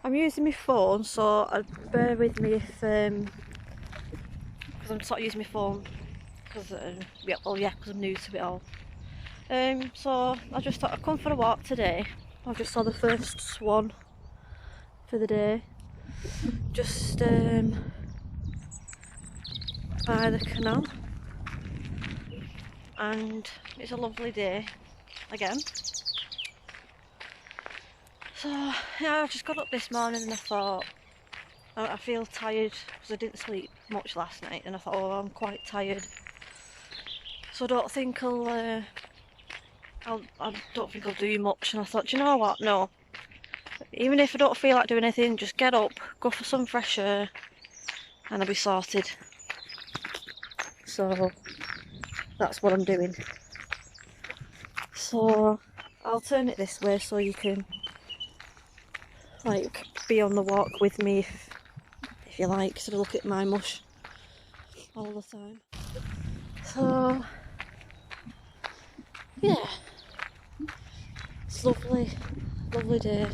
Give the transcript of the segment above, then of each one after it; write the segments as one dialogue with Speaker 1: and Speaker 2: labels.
Speaker 1: I'm using my phone, so bear with me if because I'm sort of using my phone because yeah, well, yeah, because I'm new to it all. So I just thought I'd come for a walk today. I just saw the first swan for the day, just by the canal, and it's a lovely day again. So yeah, I just got up this morning and I thought I feel tired because I didn't sleep much last night, and I thought, oh, I'm quite tired, so I don't think I don't think I'll do much. And I thought, you know what, no, even if I don't feel like doing anything, just get up, go for some fresh air, and I'll be sorted. So that's what I'm doing. So I'll turn it this way so you can like be on the walk with me if you like, so look at my mush all the time. So yeah, it's lovely day.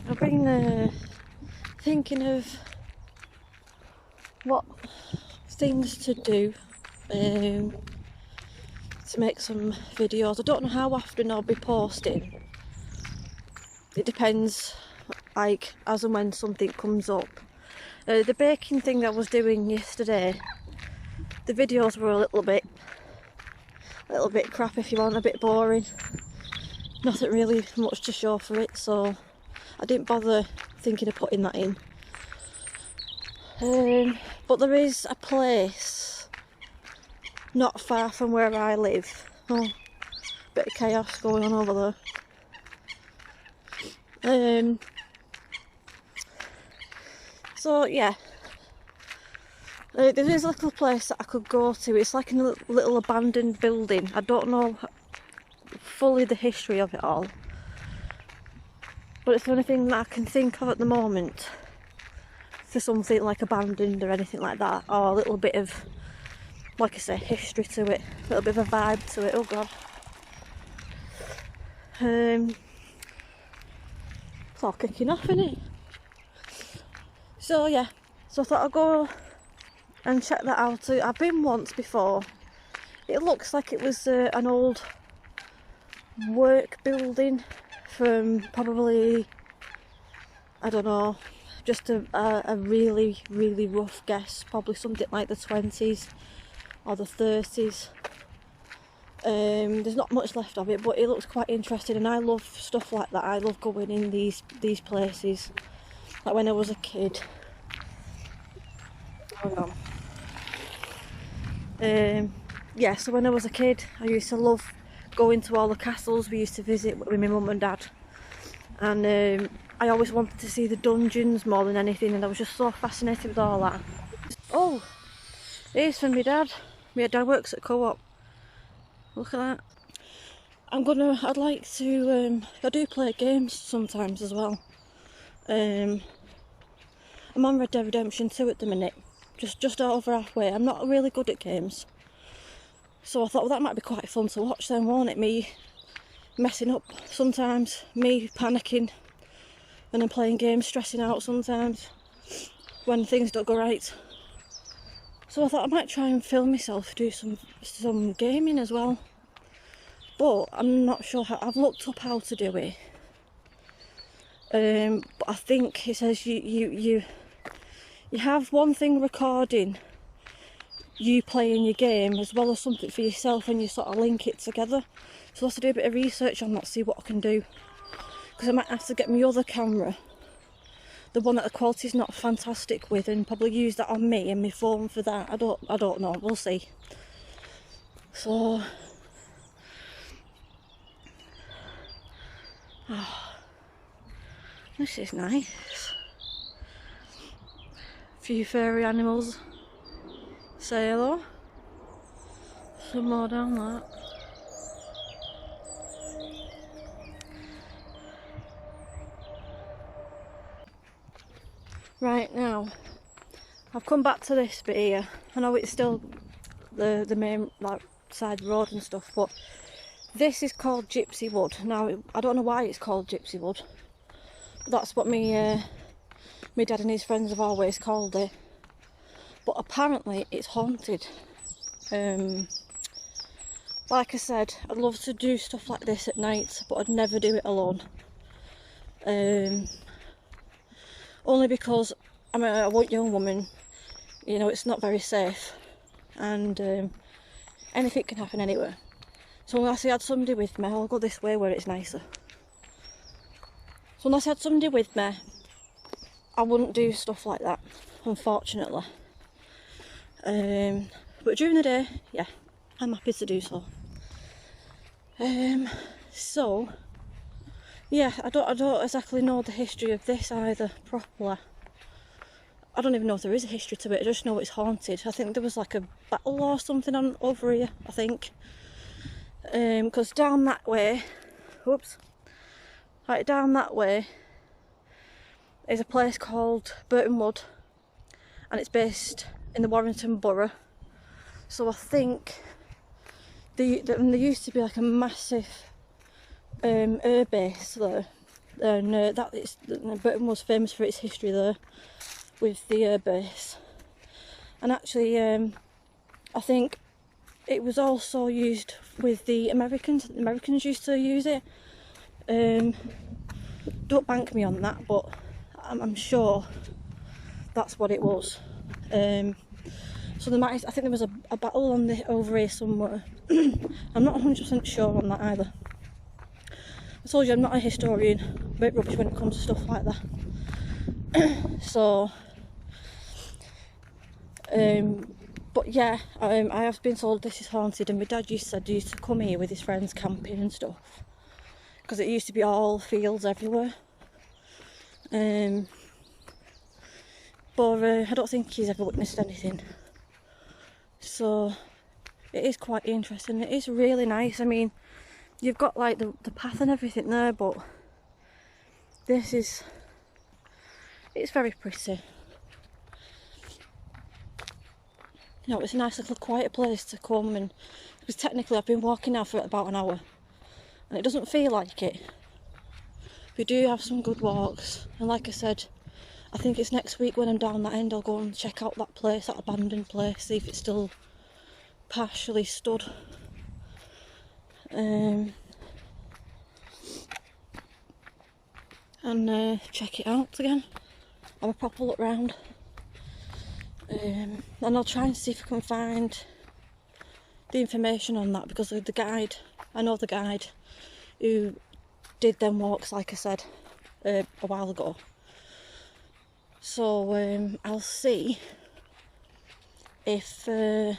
Speaker 1: I've been thinking of what things to do to make some videos. I don't know how often I'll be posting. It depends, like as and when something comes up. The baking thing that I was doing yesterday, the videos were a little bit crap, if you want, a bit boring. Nothing really much to show for it, so I didn't bother thinking of putting that in. But there is a place not far from where I live. Oh, bit of chaos going on over there. So yeah, there is a little place that I could go to. It's like a little abandoned building. I don't know fully the history of it all, but it's the only thing that I can think of at the moment for something like abandoned or anything like that, or a little bit of, like I say, history to it, a little bit of a vibe to it. Oh god. It's all kicking off, isn't it? So yeah, so I thought I'd go and check that out. I've been once before. It looks like it was an old work building from probably, I don't know, just a really rough guess, probably something like the 20s or the 30s. There's not much left of it, but it looks quite interesting, and I love stuff like that. I love going in these places, like when I was a kid. Hold on. Yeah, so when I was a kid, I used to love going to all the castles we used to visit with my mum and dad, and I always wanted to see the dungeons more than anything, and I was just so fascinated with all that. Oh, here's from my dad. My dad works at Co-op. Look at that. I'd like to, I do play games sometimes as well. I'm on Red Dead Redemption 2 at the minute, just over halfway. I'm not really good at games, so I thought, well, that might be quite fun to watch then, won't it? Me messing up sometimes, me panicking when I'm playing games, stressing out sometimes when things don't go right. So I thought I might try and film myself do some gaming as well, but I'm not sure how. I've looked up how to do it, but I think it says you have one thing recording you playing your game as well as something for yourself, and you sort of link it together. So I'll have to do a bit of research on that, see what I can do, because I might have to get my other camera, the one that the quality's not fantastic with, and probably use that on me and my phone for that. I don't know, we'll see. So this is nice. A few furry animals. Say hello. Some more down that. Right, now I've come back to this bit here. I know it's still the main like side road and stuff, but This is called Gypsy Wood. Now, I don't know why it's called Gypsy Wood. That's what my dad and his friends have always called it. But apparently it's haunted. Like I said, I'd love to do stuff like this at night, but I'd never do it alone. Only because I'm a young woman, you know, it's not very safe, and anything can happen anywhere. So unless I had somebody with me, I'll go this way where it's nicer. So unless I had somebody with me, I wouldn't do stuff like that, unfortunately. But during the day, yeah, I'm happy to do so. So yeah, I don't exactly know the history of this either properly. I don't even know if there is a history to it. I just know it's haunted. I think there was like a battle or something on over here, I think. Because down that way, whoops, like down that way is a place called Burton Wood, and it's based in the Warrington Borough. So I think there used to be like a massive air base there, and Burton was famous for its history there with the air base. And actually, I think it was also used with the Americans. The Americans used to use it. Don't bank me on that, but I'm sure that's what it was. So I think there was a battle over here somewhere. I'm not 100% sure on that either. I told you I'm not a historian, a bit rubbish when it comes to stuff like that. So, but yeah, I have been told this is haunted, and my dad used to come here with his friends camping and stuff, because it used to be all fields everywhere. But I don't think he's ever witnessed anything. So it is quite interesting. It is really nice. I mean, you've got like the path and everything there, but it's very pretty. You know, it's a nice little quiet place to come, and because technically I've been walking now for about an hour and it doesn't feel like it. We do have some good walks, and like I said, I think it's next week when I'm down that end I'll go and check out that place, that abandoned place, see if it's still partially stood. And check it out again, have a proper look round. And I'll try and see if I can find the information on that, because the guide, I know the guide who did them walks, like I said, a while ago. So I'll see if I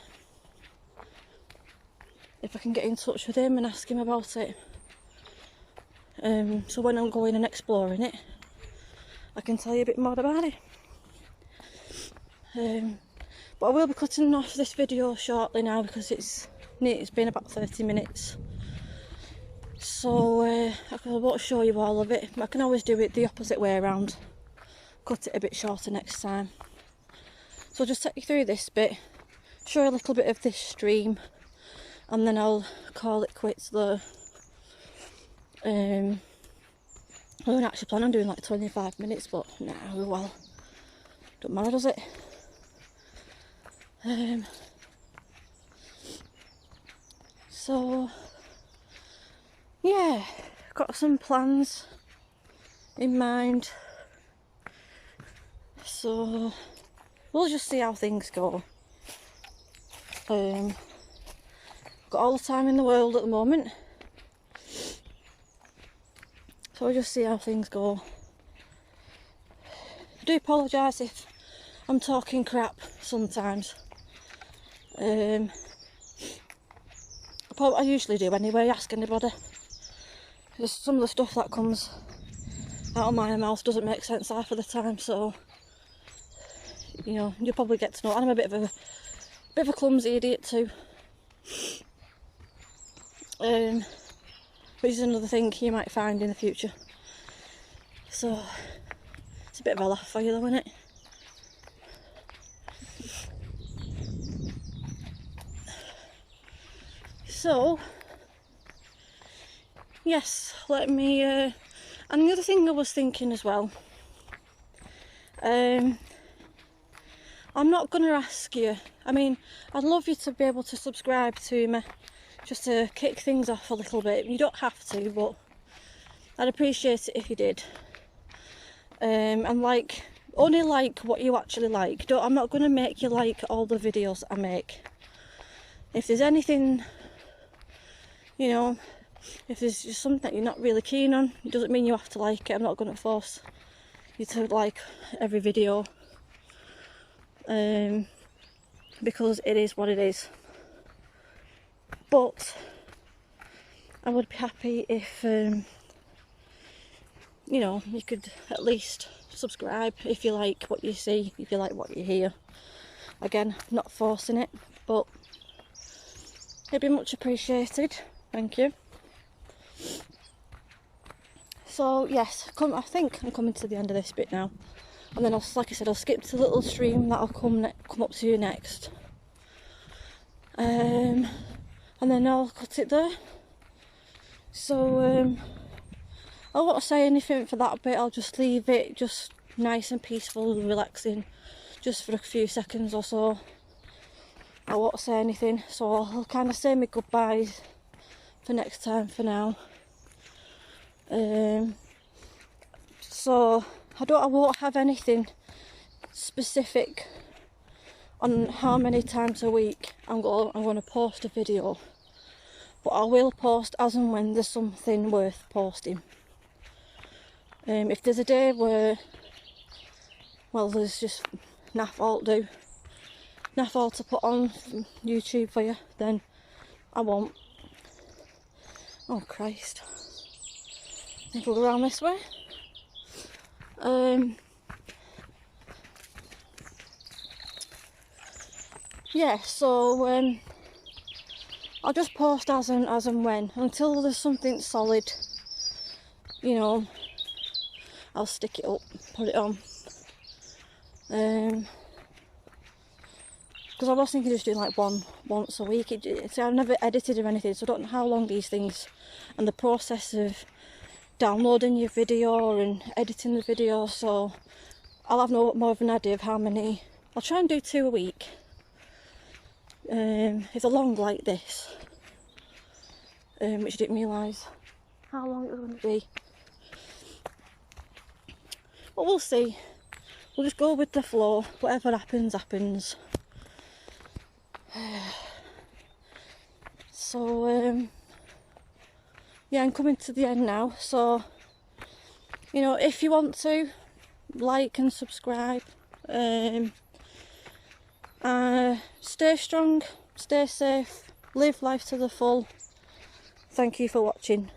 Speaker 1: can get in touch with him and ask him about it. So when I'm going and exploring it, I can tell you a bit more about it. But I will be cutting off this video shortly now, because it's been about 30 minutes. So I won't show you all of it. I can always do it the opposite way around, cut it a bit shorter next time. So I'll just take you through this bit, show you a little bit of this stream, and then I'll call it quits there. I don't actually plan on doing like 25 minutes, but nah, well, don't matter, does it? So yeah, got some plans in mind, so we'll just see how things go. Got all the time in the world at the moment, so we'll just see how things go. I do apologise if I'm talking crap sometimes. I usually do anyway, ask anybody. Just some of the stuff that comes out of my mouth doesn't make sense half of the time, so you know, you'll probably get to know. I'm a bit of a clumsy idiot too. Which is another thing you might find in the future. So it's a bit of a laugh for you though, isn't it? So yes, let me, and the other thing I was thinking as well, I'm not going to ask you, I mean, I'd love you to be able to subscribe to me, just to kick things off a little bit. You don't have to, but I'd appreciate it if you did. And like, only like what you actually like. I'm not going to make you like all the videos I make. If there's anything, you know, if there's just something that you're not really keen on, it doesn't mean you have to like it. I'm not going to force you to like every video, because it is what it is. But I would be happy if, you know, you could at least subscribe if you like what you see, if you like what you hear. Again, not forcing it, but it'd be much appreciated. Thank you. So yes, I think I'm coming to the end of this bit now, and then like I said, I'll skip to the little stream that'll come up to you next, and then I'll cut it there. So I won't say anything for that bit. I'll just leave it just nice and peaceful and relaxing, just for a few seconds or so. I won't say anything, so I'll kind of say my goodbyes for next time for now. So I won't have anything specific on how many times a week I'm going to post a video, but I will post as and when there's something worth posting. If there's a day where, well, there's just naff all to put on YouTube for you, then I won't. Oh Christ. I think we'll go around this way. Yeah, so I'll just post as and when, until there's something solid, you know, I'll stick it up, put it on. Because I was thinking of just doing like once a week. See, I've never edited or anything, so I don't know how long these things, and the process of downloading your video and editing the video, so I'll have no more of an idea of how many. I'll try and do 2 a week. If they're long like this, which I didn't realise how long it was going to be. But we'll see. We'll just go with the flow. Whatever happens, happens. So, yeah, I'm coming to the end now. So, you know, if you want to, like and subscribe. Stay strong, stay safe, live life to the full. Thank you for watching.